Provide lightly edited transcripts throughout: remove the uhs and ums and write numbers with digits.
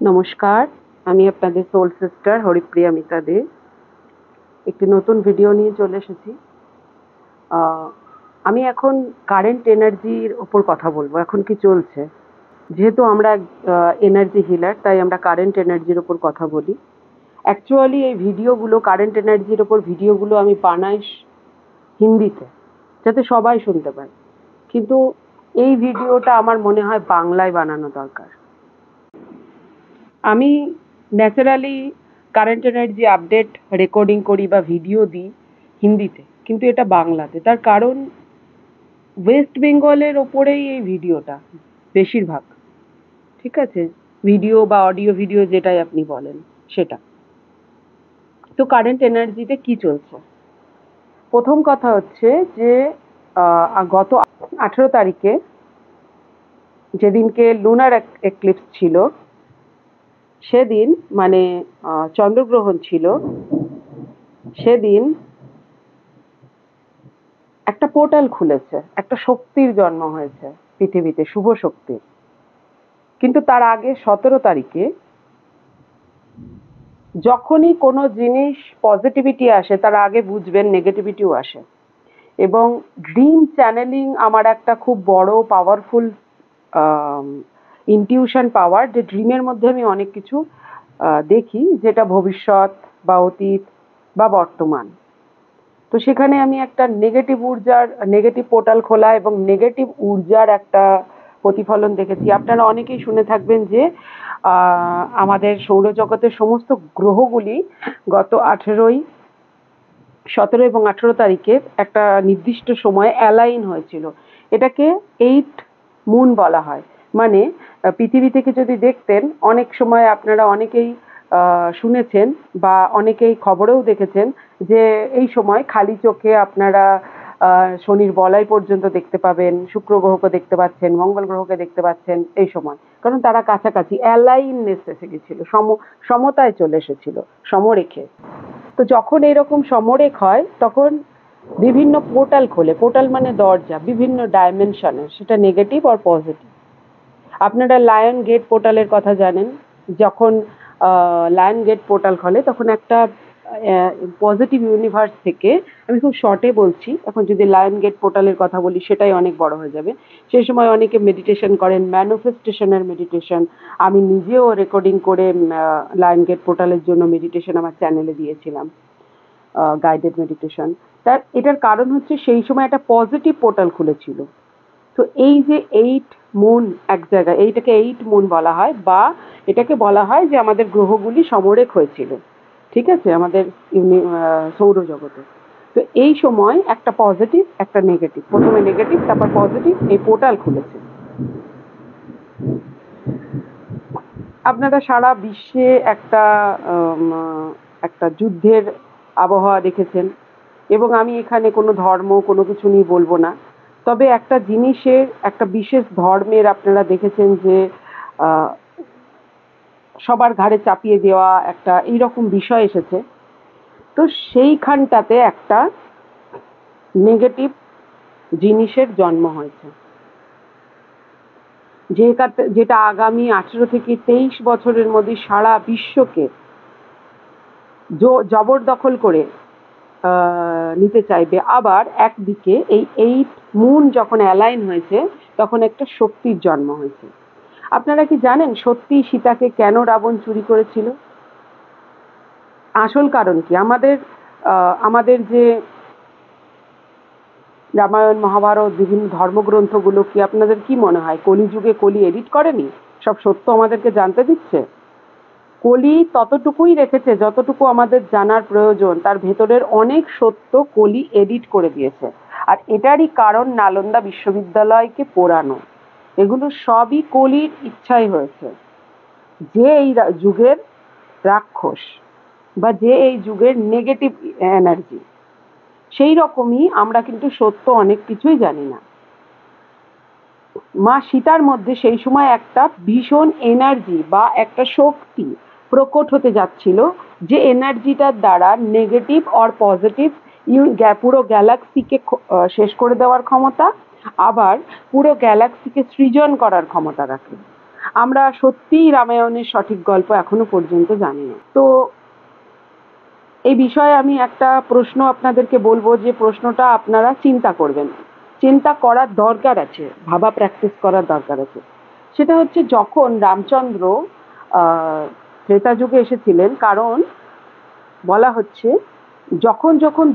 নমস্কার, আমি আপনাদের সোল সিস্টার হরিপ্রিয়া মিতা দে। একটি নতুন ভিডিও নিয়ে চলে এসেছি। আমি এখন কারেন্ট এনার্জির ওপর কথা বলবো। এখন কি চলছে, যেহেতু আমরা এনার্জি হিলার, তাই আমরা কারেন্ট এনার্জির ওপর কথা বলি। অ্যাকচুয়ালি এই ভিডিওগুলো, কারেন্ট এনার্জির ওপর ভিডিওগুলো আমি বানাই হিন্দিতে, যাতে সবাই শুনতে পায়। কিন্তু এই ভিডিওটা আমার মনে হয় বাংলায় বানানো দরকার। আমি naturally current energy update recording করি বা ভিডিও দিই হিন্দিতে, কিন্তু এটা বাংলাতে। তার কারণ ওয়েস্ট বেঙ্গলের ওপরেই এই ভিডিওটা বেশিরভাগ, ঠিক আছে? ভিডিও বা অডিও ভিডিও যেটাই আপনি বলেন সেটা। তো কারেন্ট এনার্জিতে কি চলছে, প্রথম কথা হচ্ছে যে গত 18 তারিখে, যেদিনকে লুনার এক্লিপস ছিল, সেদিন মানে চন্দ্রগ্রহণ ছিল, সেদিন একটা পোর্টাল খুলেছে, একটা শক্তির জন্ম হয়েছে পৃথিবীতে, শুভ শক্তির। কিন্তু তার আগে 17 তারিখে যখনই কোনো জিনিস পজিটিভিটি আসে, তার আগে বুঝবেন নেগেটিভিটিও আসে। এবং ড্রিম চ্যানেলিং আমার একটা খুব বড় পাওয়ারফুল ইনটিউশন পাওয়ার, যে ড্রিমের মধ্যে আমি অনেক কিছু দেখি, যেটা ভবিষ্যৎ বা অতীত বা বর্তমান। তো সেখানে আমি একটা নেগেটিভ পোর্টাল খোলা এবং নেগেটিভ ঊর্জার একটা প্রতিফলন দেখেছি। আপনারা অনেকেই শুনে থাকবেন যে আমাদের সৌরজগতের সমস্ত গ্রহগুলি গত 17 এবং 18 তারিখে একটা নির্দিষ্ট সময়ে অ্যালাইন হয়েছিল। এটাকে 8 মুন বলা হয়। মানে পৃথিবী থেকে যদি দেখতেন, অনেক সময় আপনারা অনেকেই শুনেছেন বা অনেকেই খবরেও দেখেছেন যে এই সময় খালি চোখে আপনারা শনির বলয় পর্যন্ত দেখতে পাবেন, শুক্র গ্রহকে দেখতে পাচ্ছেন, মঙ্গল গ্রহকে দেখতে পাচ্ছেন এই সময়। কারণ তারা কাছাকাছি অ্যালাইননেস এসে গেছিল, সমতায় চলে এসেছিল, সমরেখে। তো যখন এরকম সমরেখ হয়, তখন বিভিন্ন পোর্টাল খোলে। পোর্টাল মানে দরজা, বিভিন্ন ডাইমেনশনের, সেটা নেগেটিভ আর পজিটিভ। আপনারা লায়ন গেট পোর্টালের কথা জানেন। যখন লায়ন গেট পোর্টাল খোলে, তখন একটা পজিটিভ ইউনিভার্স থেকে, আমি খুব শর্টে বলছি, এখন যদি লায়ন গেট পোর্টালের কথা বলি সেটাই অনেক বড় হয়ে যাবে। সেই সময় অনেকে মেডিটেশন করেন, ম্যানিফেস্টেশনের মেডিটেশন। আমি নিজেও রেকর্ডিং করে লায়ন গেট পোর্টালের জন্য মেডিটেশন আমার চ্যানেলে দিয়েছিলাম, গাইডেড মেডিটেশন। এটার কারণ হচ্ছে সেই সময় একটা পজিটিভ পোর্টাল খুলেছিল। তো এই যে 8 মুন এক জায়গায়, এইটাকে 8 মুন বলা হয়, বা এটাকে বলা হয় যে আমাদের গ্রহগুলি সমরেখ হয়েছিল, ঠিক আছে, আমাদের সৌরজগতে। তো এই সময় একটা পজিটিভ, একটা নেগেটিভ, প্রথমে নেগেটিভ তারপর পজিটিভ, এই পোর্টাল খুলেছে। আপনারা সারা বিশ্বে একটা যুদ্ধের আবহাওয়া দেখেছেন, এবং আমি এখানে কোনো ধর্ম কোনো কিছু নিয়ে বলবো না। তবে একটা জিনিসের, একটা বিশেষ ধর্মের আপনারা দেখেছেন যে সবার ঘাড়ে চাপিয়ে দেওয়া একটা এইরকম বিষয় এসেছে। তো সেইখানটাতে একটা নেগেটিভ জিনিসের জন্ম হয়েছে, যেটা আগামী 18 থেকে 23 বছরের মধ্যে সারা বিশ্বকে জবরদখল করে নিতে চাইবে। আবার একদিকে এই 8 মুন যখন অ্যালাইন হয়েছে, তখন একটা শক্তির জন্ম হয়েছে। আপনারা কি জানেন সত্যি সীতাকে কেন রাবণ চুরি করেছিল? আসল কারণ কি? আমাদের যে রামায়ণ, মহাভারত, বিভিন্ন ধর্মগ্রন্থগুলো, কি আপনাদের কি মনে হয় কলিযুগে কলি এডিট করেনি? সব সত্য আমাদেরকে জানতে দিচ্ছে। কলি ততটুকুই রেখেছে যতটুকু আমাদের জানার প্রয়োজন, তার ভেতরের অনেক সত্য কলি এডিট করে দিয়েছে। আর এটারই কারণ নালন্দা বিশ্ববিদ্যালয়কে পোড়ানো। এগুলো সবই কলির ইচ্ছাই হয়েছে, যে এই যুগের রাক্ষস বা যে এই যুগের নেগেটিভ এনার্জি। সেই রকমই আমরা কিন্তু সত্য অনেক কিছুই জানি না। মা সীতার মধ্যে সেই সময় একটা ভীষণ এনার্জি বা একটা শক্তি প্রকট হতে যাচ্ছিল, যে এনার্জিটার দ্বারা নেগেটিভ আর পজিটিভ পুরো গ্যালাক্সিকে শেষ করে দেওয়ার ক্ষমতা, আবার পুরো গ্যালাক্সিকে সৃজন করার ক্ষমতা রাখে। আমরা সত্যিই রামায়ণের সঠিক গল্প এখনো পর্যন্ত জানি না। তো এই বিষয়ে আমি একটা প্রশ্ন আপনাদেরকে বলবো, যে প্রশ্নটা আপনারা চিন্তা করবেন, চিন্তা করার দরকার আছে, ভাবা প্র্যাকটিস করার দরকার আছে। সেটা হচ্ছে, যখন রামচন্দ্র ত্রেতা যুগে এসেছিলেন, কারণ বলা হচ্ছে যখন যখন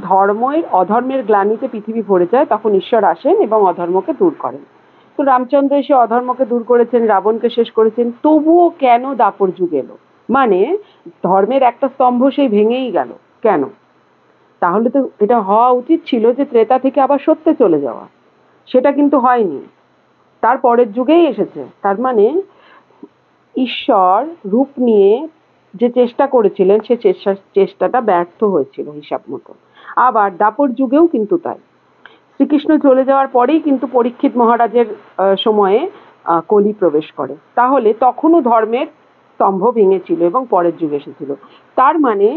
অধর্মের গ্লানিতে পৃথিবী ভরে যায়, তখন ঈশ্বর আসেন এবং অধর্মকে দূর করেন। তো রামচন্দ্র এসে অধর্মকে দূর করেছেন, রাবণকে শেষ করেছেন, তবুও কেন দাপর যুগ এলো? মানে ধর্মের একটা স্তম্ভ সেই ভেঙেই গেল কেন? তাহলে তো এটা হওয়া উচিত ছিল যে ত্রেতা থেকে আবার সত্যে চলে যাওয়া। সেটা কিন্তু হয়নি, তার পরের যুগেই এসেছে। তার মানে ঈশ্বর রূপ নিয়ে যে চেষ্টা করেছিলেন, সে চেষ্টাটা ব্যর্থ হয়েছিল হিসাব মতো। আবার দাপর যুগেও কিন্তু তাই। শ্রীকৃষ্ণ চলে যাওয়ার পরেই কিন্তু পরীক্ষিত মহারাজের সময়ে কলি প্রবেশ করে। তাহলে তখনও ধর্মের স্তম্ভ ভেঙেছিল এবং পরের যুগে এসেছিল। তার মানে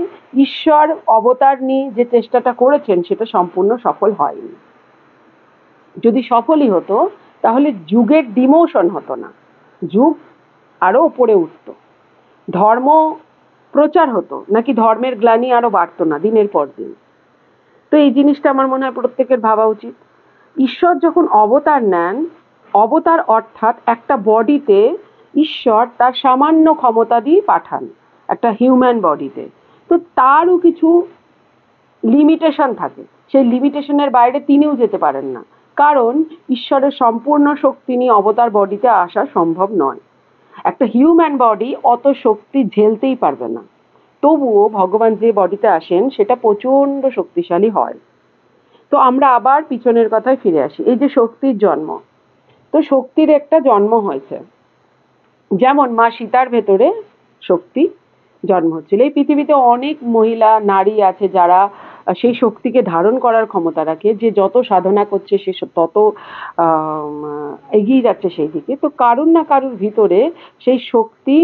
ঈশ্বর অবতার নিয়ে যে চেষ্টাটা করেছেন সেটা সম্পূর্ণ সফল হয়নি। যদি সফলই হতো তাহলে যুগের ডিমোশন হতো না, যুগ আরো উপরে উঠত, ধর্ম প্রচার হতো, নাকি ধর্মের গ্লানি আরো বাড়তো না দিনের পর দিন। তো এই জিনিসটা আমার মনে হয় প্রত্যেকের ভাবা উচিত। ঈশ্বর যখন অবতার নেন, অবতার অর্থাৎ একটা বডিতে ঈশ্বর তার সামান্য ক্ষমতা দিয়ে পাঠান, একটা হিউম্যান বডিতে। তো তারও কিছু লিমিটেশন থাকে, সেই লিমিটেশনের বাইরে তিনিও যেতে পারেন না, কারণ ঈশ্বরের সম্পূর্ণ শক্তি নিয়ে অবতার বডিতে আসা সম্ভব নয়। একটা হিউম্যান বডি অত শক্তি ঝেলতেই পারবে না। তবুও ভগবান যে বডিতে আসেন সেটা প্রচন্ড শক্তিশালী হয়। তো আমরা আবার পিছনের কথায় ফিরে আসি, এই যে শক্তির জন্ম, তো শক্তির একটা জন্ম হয়েছে। যেমন মা সীতার ভেতরে শক্তি জন্ম হচ্ছিল। এই পৃথিবীতে অনেক মহিলা নারী আছে যারা সেই শক্তিকে ধারণ করার ক্ষমতা রাখে, যে যত সাধনা করছে সে তত এগিয়ে যাচ্ছে সেই দিকে। তো কারুর না কারুর ভিতরে সেই শক্তি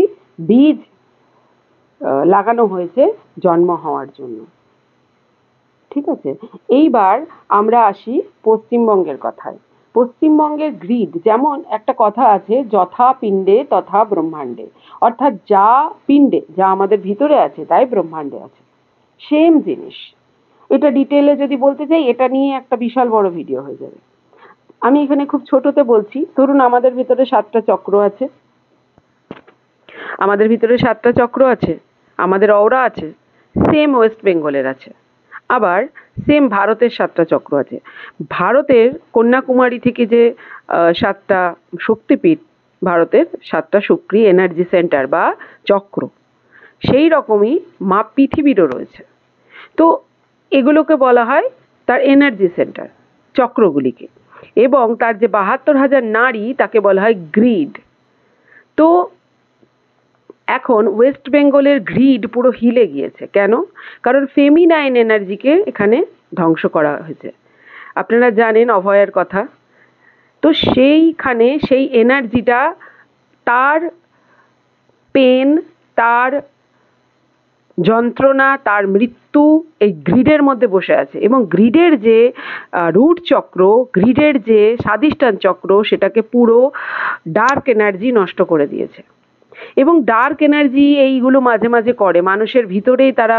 বীজ লাগানো হয়েছে জন্ম হওয়ার জন্য। ঠিক আছে, এইবার আমরা আসি পশ্চিমবঙ্গের কথায়। পশ্চিমবঙ্গের গ্রিড, যেমন একটা কথা আছে, যথা পিণ্ডে তথা ব্রহ্মাণ্ডে, অর্থাৎ যা পিণ্ডে, যা আমাদের ভিতরে আছে তাই ব্রহ্মাণ্ডে আছে, সেম জিনিস। এটা ডিটেলে যদি বলতে চাই, এটা নিয়ে একটা বিশাল বড় ভিডিও হয়ে যাবে। আমি এখানে খুব ছোটতে বলছি। ধরুন আমাদের ভিতরে 7টা চক্র আছে, আমাদের ভিতরে 7টা চক্র আছে, আমাদের অওরা আছে, সেম ওয়েস্ট বেঙ্গলের আছে। আবার সেম ভারতের 7টা চক্র আছে। ভারতের কন্যাকুমারী থেকে যে 7টা শক্তিপীঠ, ভারতের 7টা শক্তি এনার্জি সেন্টার বা চক্র, সেই রকমই মা পৃথিবীরও রয়েছে। তো এগুলোকে বলা হয় তার এনার্জি সেন্টার, চক্রগুলিকে। এবং তার যে 72,000 নারী, তাকে বলা হয় গ্রিড। তো এখন ওয়েস্ট বেঙ্গলের গ্রিড পুরো হিলে গিয়েছে। কেন? কারণ ফেমিনাইন এনার্জিকে এখানে ধ্বংস করা হয়েছে। আপনারা জানেন অভয়ার কথা। তো সেইখানে সেই এনার্জিটা, তার পেন, তার যন্ত্রণা, তার মৃত্যু এই গ্রিডের মধ্যে বসে আছে। এবং গ্রিডের যে রুট চক্র, গ্রিডের যে স্বাধিষ্ঠান চক্র, সেটাকে পুরো ডার্ক এনার্জি নষ্ট করে দিয়েছে। এবং ডার্ক এনার্জি এইগুলো মাঝে মাঝে করে, মানুষের ভিতরেই তারা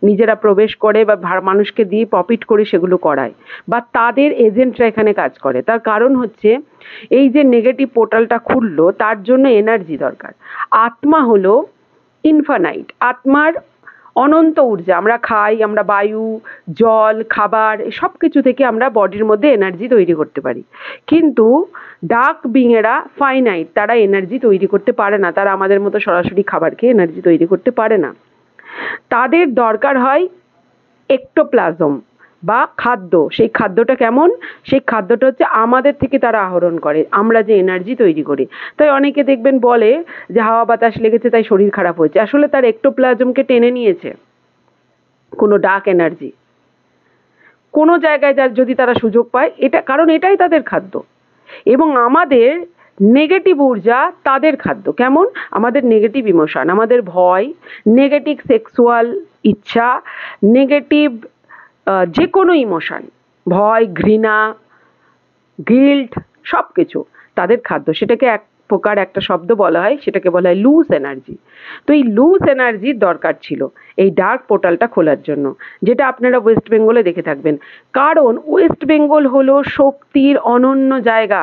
নিজেরা প্রবেশ করে বা মানুষকে দিয়ে প্রফিট করে সেগুলো করায়, বা তাদের এজেন্টরা এখানে কাজ করে। তার কারণ হচ্ছে, এই যে নেগেটিভ পোর্টালটা খুললো, তার জন্য এনার্জি দরকার। আত্মা হলো ইনফানাইট, আত্মার অনন্ত ঊর্জা। আমরা খাই, আমরা বায়ু, জল, খাবার, সব কিছু থেকে আমরা বডির মধ্যে এনার্জি তৈরি করতে পারি। কিন্তু ডার্ক বিংয়েরা ফাইনাইট, তারা এনার্জি তৈরি করতে পারে না। তারা আমাদের মতো সরাসরি খাবার খেয়ে এনার্জি তৈরি করতে পারে না। তাদের দরকার হয় এক্টোপ্লাজম বা খাদ্য। সেই খাদ্যটা কেমন? সেই খাদ্যটা হচ্ছে আমাদের থেকে তারা আহরণ করে, আমরা যে এনার্জি তৈরি করি। তাই অনেকে দেখবেন বলে যে হাওয়া বাতাস লেগেছে তাই শরীর খারাপ হয়েছে, আসলে তার এক্টোপ্লাজমকে টেনে নিয়েছে কোনো ডার্ক এনার্জি। কোনো জায়গায় যদি তারা সুযোগ পায়, এটা কারণ এটাই তাদের খাদ্য। এবং আমাদের নেগেটিভ ঊর্জা তাদের খাদ্য। কেমন? আমাদের নেগেটিভ ইমোশন, আমাদের ভয়, নেগেটিভ সেক্সুয়াল ইচ্ছা, নেগেটিভ যে কোনো ইমোশন, ভয়, ঘৃণা, গিল্ট, সব কিছু তাদের খাদ্য। সেটাকে প্রকার একটা শব্দ বলা হয়, সেটাকে বলা হয় লুজ এনার্জি। তো এই লুজ এনার্জির দরকার ছিল এই ডার্ক পোর্টালটা খোলার জন্য, যেটা আপনারা ওয়েস্ট বেঙ্গলে দেখে থাকবেন। কারণ ওয়েস্ট বেঙ্গল হলো শক্তির অনন্য জায়গা।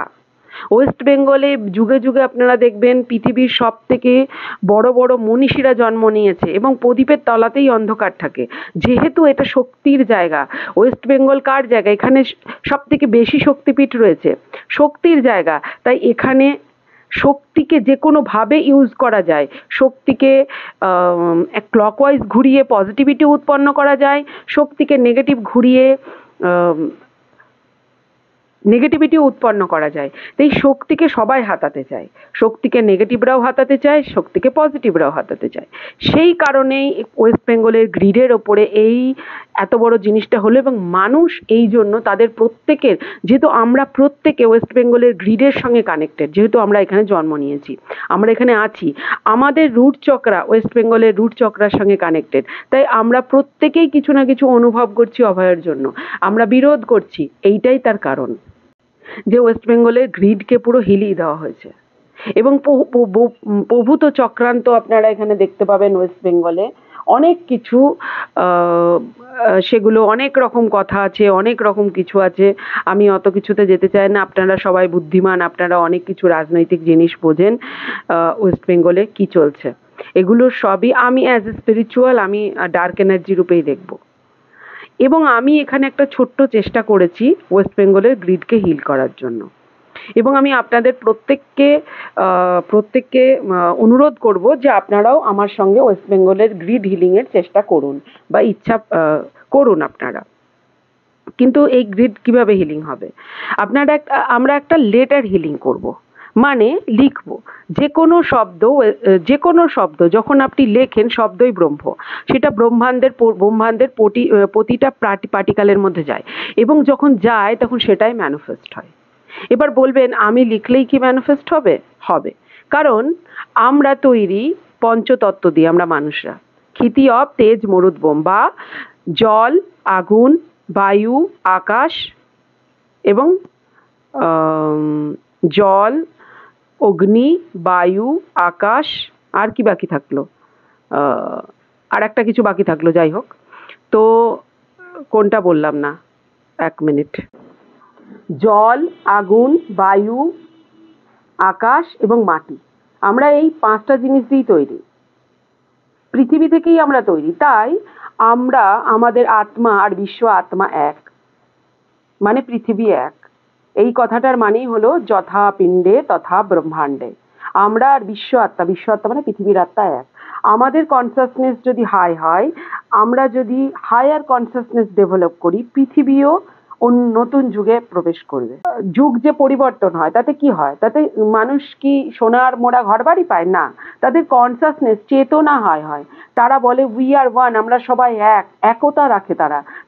ওয়েস্ট বেঙ্গলে যুগে যুগে আপনারা দেখবেন পৃথিবীর সব থেকে বড় বড় মনীষীরা জন্ম নিয়েছে এবং প্রদীপের তলাতেই অন্ধকার থাকে। যেহেতু এটা শক্তির জায়গা, ওয়েস্ট বেঙ্গল কার জায়গা, এখানে সব থেকে বেশি শক্তিপীঠ রয়েছে, শক্তির জায়গা, তাই এখানে শক্তিকে যে কোনোভাবে ইউজ করা যায়। শক্তিকে ক্লকওয়াইজ ঘুরিয়ে পজিটিভিটি উৎপন্ন করা যায়, শক্তিকে নেগেটিভ ঘুরিয়ে নেগেটিভিটি উৎপন্ন করা যায়। তাই শক্তিকে সবাই হাতাতে চায়, শক্তিকে নেগেটিভরাও হাতাতে চায়, শক্তিকে পজিটিভরাও হাতাতে চায়। সেই কারণেই ওয়েস্ট বেঙ্গলের গ্রিডের ওপরে এই এত বড় জিনিসটা হলো। এবং মানুষ এই জন্য তাদের প্রত্যেকের, যেহেতু আমরা প্রত্যেকে ওয়েস্ট বেঙ্গলের গ্রিডের সঙ্গে কানেক্টেড, যেহেতু আমরা এখানে জন্ম নিয়েছি, আমরা এখানে আছি, আমাদের রুট চক্রা ওয়েস্ট বেঙ্গলের রুট চক্রার সঙ্গে কানেক্টেড, তাই আমরা প্রত্যেকেই কিছু না কিছু অনুভব করছি অভয়ের জন্য, আমরা বিরোধ করছি। এইটাই তার কারণ যে ওয়েস্ট বেঙ্গলের গ্রিডকে পুরো হিলিয়ে দেওয়া হয়েছে। এবং প্রভূত চক্রান্ত আপনারা এখানে দেখতে পাবেন ওয়েস্ট বেঙ্গলে অনেক কিছু, সেগুলো অনেক রকম কথা আছে, অনেক রকম কিছু আছে। আমি অত কিছুতে যেতে চাই না, আপনারা সবাই বুদ্ধিমান, আপনারা অনেক কিছু রাজনৈতিক জিনিস বোঝেন। ওয়েস্ট বেঙ্গলে কি চলছে এগুলো সবই আমি অ্যাজ এ স্পিরিচুয়াল, আমি ডার্ক এনার্জি রূপেই দেখব। এবং আমি এখানে একটা ছোট্ট চেষ্টা করেছি ওয়েস্ট বেঙ্গলের গ্রিডকে হিল করার জন্য। এবং আমি আপনাদের প্রত্যেককে অনুরোধ করব যে আপনারাও আমার সঙ্গে ওয়েস্ট বেঙ্গলের গ্রিড হিলিংয়ের চেষ্টা করুন বা ইচ্ছা করুন আপনারা। কিন্তু এই গ্রিড কিভাবে হিলিং হবে, আমরা একটা লেটার হিলিং করব, মানে লিখব যে কোনো শব্দ যখন আপনি লেখেন, শব্দই ব্রহ্ম, সেটা ব্রহ্মাণ্ডের প্রতিটা পার্টিকেলের মধ্যে যায়, এবং যখন যায় তখন সেটাই ম্যানিফেস্ট হয়। এবার বলবেন আমি লিখলেই কি ম্যানিফেস্ট হবে? হবে, কারণ আমরা তৈরি পঞ্চতত্ত্ব দিয়ে, আমরা মানুষরা ক্ষিতি অব তেজ মরুদ বোম, বা জল, আগুন, বায়ু, আকাশ এবং জল, অগ্নি, বায়ু, আকাশ, আর কি বাকি থাকলো, আর একটা কিছু বাকি থাকলো, যাই হোক, তো কোনটা বললাম না, এক মিনিট। জল, আগুন, বায়ু, আকাশ এবং মাটি, আমরা এই পাঁচটা জিনিস দিয়েই তৈরি, পৃথিবী থেকেই আমরা তৈরি। তাই আমরা, আমাদের আত্মা আর বিশ্ব আত্মা এক, মানে পৃথিবী এক। এই কথাটার মানেই হলো যথা পিণ্ডে তথা ব্রহ্মাণ্ডে। আমরা আর বিশ্ব আত্মা মানে পৃথিবীর আত্মা এক। আমাদের কনসাসনেস যদি হাই হয়, আমরা যদি হায়ার কনসাসনেস ডেভেলপ করি, পৃথিবীও নতুন যুগে প্রবেশ করবে। যুগ যে পরিবর্তন হয় তাতে কি হয়, তাতে মানুষ কি সোনার মোড়া ঘর বাড়ি পায় না, তাদের কনসাসনেস চেতনা হয়। তারা বলে উই আর ওয়ান, আমরা সবাই এক, একতা রাখে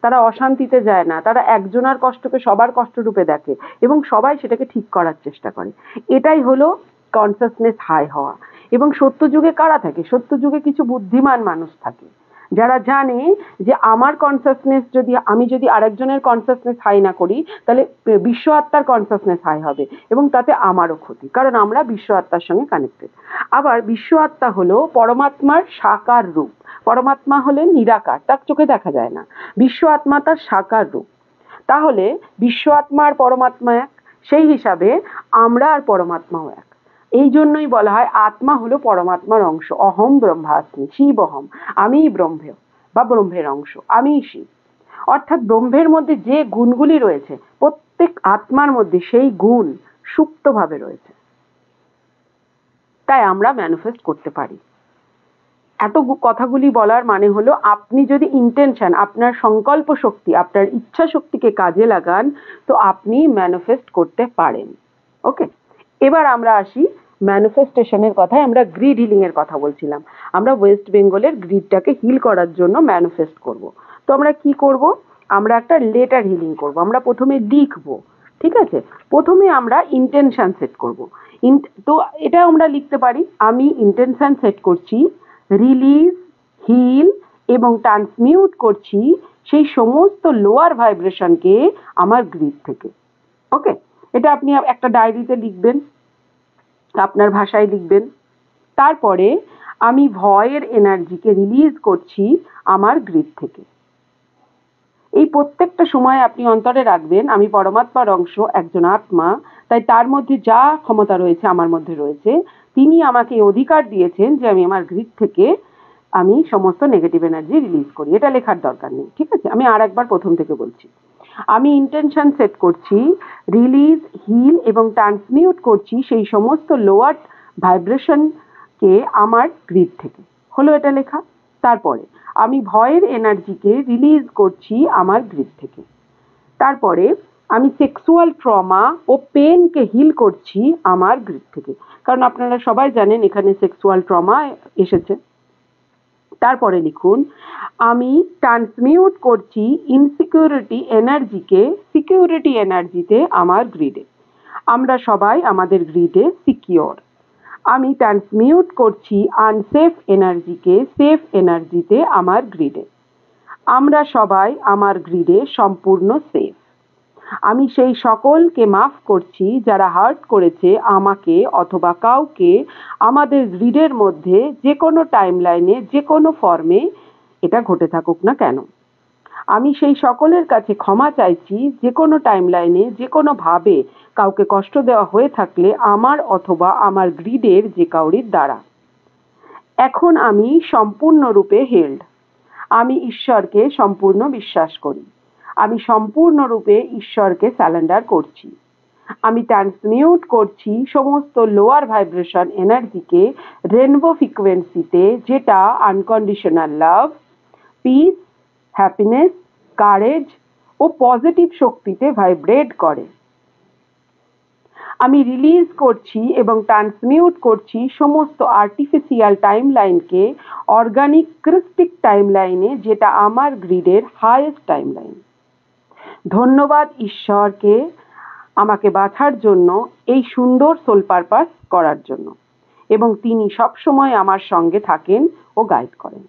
তারা অশান্তিতে যায় না, তারা একজনের কষ্টকে সবার কষ্ট রূপে দেখে এবং সবাই সেটাকে ঠিক করার চেষ্টা করে। এটাই হলো কনসাসনেস হাই হওয়া। এবং সত্যযুগে কারা থাকে? সত্যযুগে কিছু বুদ্ধিমান মানুষ থাকে, যারা জানে যে আমার কনসাসনেস আমি যদি আরেকজনের কনসাসনেস হাই না করি, তাহলে বিশ্ব আত্মার কনসাসনেস হাই হবে এবং তাতে আমারও ক্ষতি, কারণ আমরা বিশ্ব আত্মার সঙ্গে কানেক্টেড। আবার বিশ্ব আত্মা হলো পরমাত্মার সাকার রূপ। পরমাত্মা হলেন নিরাকার, তার চোখে দেখা যায় না, বিশ্ব আত্মা তার সাকার রূপ। তাহলে বিশ্ব আত্মা আর পরমাত্মা এক, সেই হিসাবে আমরা আর পরমাত্মাও এক। এই জন্যই বলা হয় আত্মা হলো পরমাত্মার অংশ। অহম ব্রহ্মাস্মি, শিব অহম, আমিই ব্রহ্ম বা ব্রহ্মের অংশ, আমিই শিব। অর্থাৎ ব্রহ্মের মধ্যে যে গুণগুলি রয়েছে, প্রত্যেক আত্মার মধ্যে সেই গুণ সুপ্তভাবে রয়েছে, তাই আমরা ম্যানিফেস্ট করতে পারি। এত কথাগুলি বলার মানে হলো, আপনি যদি ইন্টেনশন, আপনার সংকল্প শক্তি, আপনার ইচ্ছা শক্তিকে কাজে লাগান, তো আপনি ম্যানিফেস্ট করতে পারেন। ওকে, এবার আমরা আসি ম্যানিফেস্টেশনের কথায়। আমরা গ্রিড হিলিং এর কথা বলছিলাম। আমরা ওয়েস্ট বেঙ্গলের গ্রিডটাকে হিল করার জন্য ম্যানিফেস্ট করব। তো আমরা কি করব? আমরা একটা লেটার হিলিং করব। আমরা প্রথমে লিখবো, ঠিক আছে? প্রথমে আমরা ইন্টেনশন সেট করব। তো এটা আমরা লিখতে পারি, আমি ইন্টেনশন সেট করছি, রিলিজ, হিল এবং ট্রান্সমিউট করছি সেই সমস্ত লোয়ার ভাইব্রেশনকে আমার গ্রিড থেকে। ওকে, এটা আপনি একটা ডায়েরিতে লিখবেন। আপনার ভাষায় লিখবেন। তারপরে আমি ভয়ের এনার্জিকে রিলিজ করছি আমার গ্রিড থেকে। এই প্রত্যেকটা সময় আপনি অন্তরে রাখবেন আমি পরমাত্মার অংশ, একজন আত্মা, তাই তার মধ্যে যা ক্ষমতা রয়েছে আমার মধ্যে রয়েছে, তিনি আমাকে অধিকার দিয়েছেন যে আমি আমার গ্রিড থেকে আমি সমস্ত নেগেটিভ এনার্জি রিলিজ করি। এটা লেখার দরকার নেই, ঠিক আছে? আমি আর একবার প্রথম থেকে বলছি। আমি ইন্টেনশন সেট করছি, রিলিজ, হিল এবং ট্রান্সমিউট করছি সেই সমস্ত লোয়ার ভাইব্রেশনকে আমার গ্রিড থেকে। হলো এটা লেখা? তারপরে আমি ভয়ের এনার্জিকে রিলিজ করছি আমার গ্রিড থেকে। তারপরে আমি সেক্সুয়াল ট্রমা ও পেনকে হিল করছি আমার গ্রিড থেকে, কারণ আপনারা সবাই জানেন এখানে সেক্সুয়াল ট্রমা এসেছে। তারপরে লিখুন আমি ট্রান্সমিউট করছি ইনসিকিউরিটি এনার্জিকে সিকিউরিটি এনার্জিতে আমার গ্রিডে। আমরা সবাই আমাদের গ্রিডে সিকিওর। আমি ট্রান্সমিউট করছি আনসেফ এনার্জিকে সেফ এনার্জিতে আমার গ্রিডে। আমরা সবাই আমার গ্রিডে সম্পূর্ণ সেফ। আমি সেই সকলকে মাফ করছি যারা হার্ট করেছে আমাকে অথবা কাউকে আমাদের গ্রিডের মধ্যে যে কোনো টাইমলাইনে যে কোনো ফর্মে এটা ঘটে থাকুক না কেন। আমি সেই সকলের কাছে ক্ষমা চাইছি যে কোনো টাইমলাইনে যে কোনোভাবে কাউকে কষ্ট দেওয়া হয়ে থাকলে আমার অথবা আমার গ্রিডের যে কাউরির দ্বারা। এখন আমি সম্পূর্ণরূপে হেল্ড। আমি ঈশ্বরকে সম্পূর্ণ বিশ্বাস করি। আমি সম্পূর্ণরূপে ঈশ্বরকে স্যালেন্ডার করছি। আমি ট্রান্সমিউট করছি সমস্ত লোয়ার ভাইব্রেশন এনার্জিকে রেনবো ফ্রিকোয়েন্সিতে, যেটা unconditional love, peace, happiness, courage ও পজিটিভ শক্তিতে ভাইব্রেট করে। আমি রিলিজ করছি এবং ট্রান্সমিউট করছি সমস্ত আর্টিফিশিয়াল টাইমলাইনকে অর্গানিক ক্রিস্টিক টাইমলাইনে, যেটা আমার গ্রিডের হাইয়েস্ট টাইমলাইন। ধন্যবাদ ঈশ্বরকে আমাকে বাছার জন্য, এই সুন্দর সোল পারপাস করার জন্য, এবং তিনি সবসময় আমার সঙ্গে থাকেন ও গাইড করেন।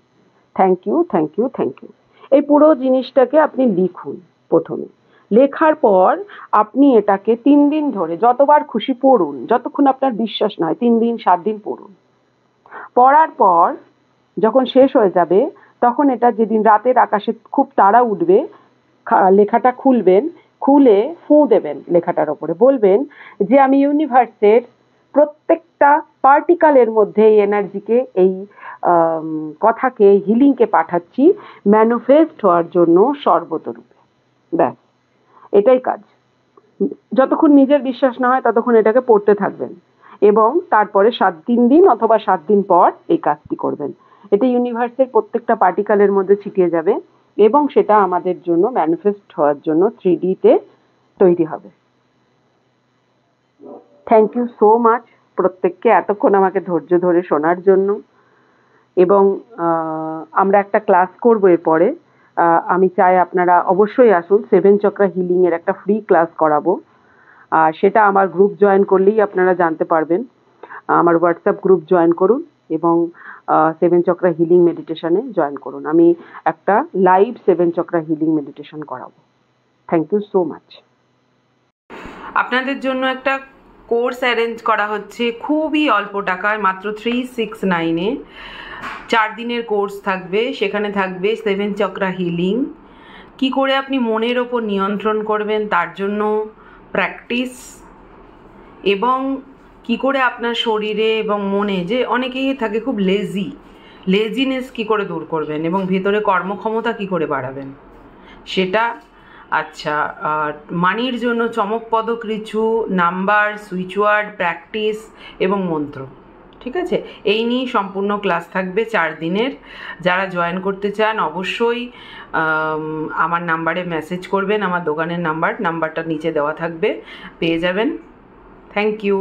Thank you, thank you, thank you. এই পুরো জিনিসটাকে আপনি লিখুন। প্রথমে লেখার পর আপনি এটাকে 3 দিন ধরে যতবার খুশি পড়ুন, যতক্ষণ আপনার বিশ্বাস নয় 3 দিন 7 দিন পড়ুন। পড়ার পর যখন শেষ হয়ে যাবে তখন এটা যেদিন রাতের আকাশে খুব তারা উঠবে, লেখাটা খুলবেন, খুলে ফুঁ দেবেন লেখাটার ওপরে, বলবেন যে আমি ইউনিভার্সের প্রত্যেকটা পার্টিকেলের মধ্যে এই এনার্জিকে, এই কথাকে, হিলিংকে পাঠাচ্ছি ম্যানিফেস্ট হওয়ার জন্য সর্বতরূপে। ব্যাস, এটাই কাজ। যতক্ষণ নিজের বিশ্বাস না হয় ততক্ষণ এটাকে পড়তে থাকবেন এবং তারপরে 3 দিন অথবা 7 দিন পর এই কাজটি করবেন। এটা ইউনিভার্সের প্রত্যেকটা পার্টিকেলের মধ্যে ছিটিয়ে যাবে এবং সেটা আমাদের জন্য ম্যানিফেস্ট হওয়ার জন্য 3D তে তৈরি হবে। থ্যাংক ইউ সো মাচ প্রত্যেককে এতক্ষণ আমাকে ধৈর্য ধরে শোনার জন্য। এবং আমরা একটা ক্লাস করবো এরপরে। আমি চাই আপনারা অবশ্যই আসুন। 7 চক্রা হিলিং এর একটা ফ্রি ক্লাস করাবো। সেটা আমার গ্রুপ জয়েন করলেই আপনারা জানতে পারবেন। আমার হোয়াটসঅ্যাপ গ্রুপ জয়েন করুন এবং 7 চক্রা হিলিং মেডিটেশনে জয়েন করুন। আমি একটা লাইভ 7 চক্রা হিলিং মেডিটেশন করাবো। Thank you so much. আপনাদের জন্য একটা কোর্স অ্যারেঞ্জ করা হচ্ছে খুবই অল্প টাকায়, মাত্র 369-এ 4 দিনের কোর্স থাকবে। সেখানে থাকবে 7 চক্রা হিলিং, কি করে আপনি মনের ওপর নিয়ন্ত্রণ করবেন তার জন্য প্র্যাকটিস, এবং কি করে আপনার শরীরে এবং মনে, যে অনেকেই থাকে খুব লেজিনেস কি করে দূর করবেন এবং ভেতরে কর্মক্ষমতা কি করে বাড়াবেন সেটা। আচ্ছা, মানির জন্য চমকপ্রদ কিছু নাম্বার, সুইচওয়ার্ড, প্র্যাকটিস এবং মন্ত্র, ঠিক আছে? এই নিয়ে সম্পূর্ণ ক্লাস থাকবে 4 দিনের। যারা জয়েন করতে চান অবশ্যই আমার নাম্বারে মেসেজ করবেন। আমার দোকানের নাম্বারটা নিচে দেওয়া থাকবে, পেয়ে যাবেন। Thank you.